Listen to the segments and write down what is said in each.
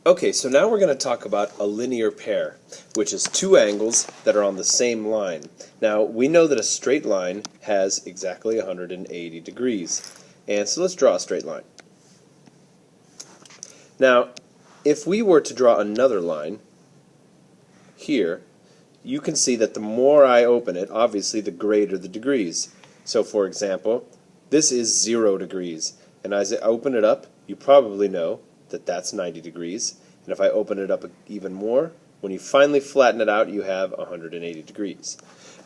Okay, so now we're going to talk about a linear pair, which is two angles that are on the same line. Now, we know that a straight line has exactly 180 degrees. And so let's draw a straight line. Now, if we were to draw another line here, you can see that the more I open it, obviously the greater the degrees. So for example, this is 0 degrees. And as I open it up, you probably know that that's 90 degrees. And if I open it up even more, when you finally flatten it out, you have 180 degrees.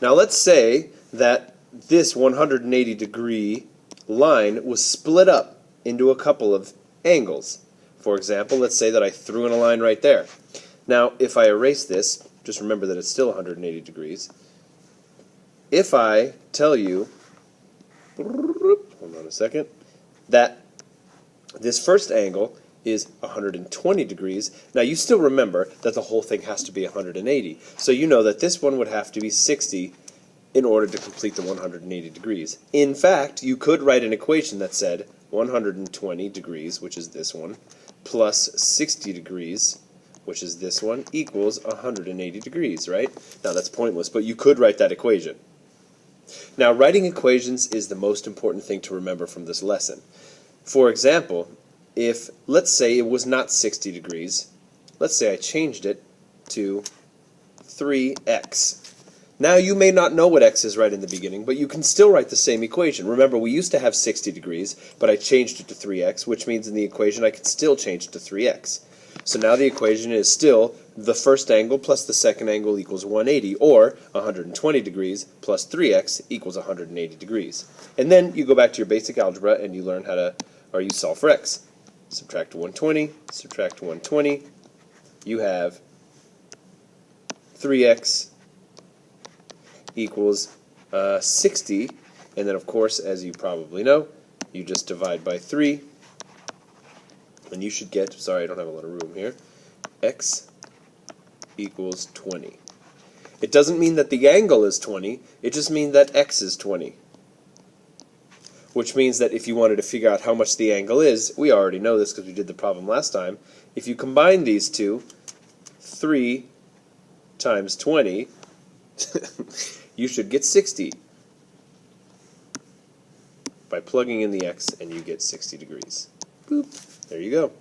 Now let's say that this 180 degree line was split up into a couple of angles. For example, let's say that I threw in a line right there. Now, if I erase this, just remember that it's still 180 degrees. If I tell you, hold on a second, that this first angle is 120 degrees, now you still remember that the whole thing has to be 180. So you know that this one would have to be 60 in order to complete the 180 degrees. In fact, you could write an equation that said 120 degrees, which is this one, plus 60 degrees, which is this one, equals 180 degrees, right? Now that's pointless, but you could write that equation. Now, writing equations is the most important thing to remember from this lesson. For example, if, let's say it was not 60 degrees, let's say I changed it to 3x. Now you may not know what x is right in the beginning, but you can still write the same equation. Remember, we used to have 60 degrees, but I changed it to 3x, which means in the equation I could still change it to 3x. So now the equation is still the first angle plus the second angle equals 180, or 120 degrees plus 3x equals 180 degrees. And then you go back to your basic algebra and you learn how to, or you solve for x. Subtract 120, subtract 120, you have 3x equals 60, and then of course, as you probably know, you just divide by 3, and you should get, sorry I don't have a lot of room here, x equals 20. It doesn't mean that the angle is 20, it just means that x is 20. Which means that if you wanted to figure out how much the angle is, we already know this because we did the problem last time, if you combine these two, 3 times 20, you should get 60 by plugging in the x, and you get 60 degrees. Boop. There you go.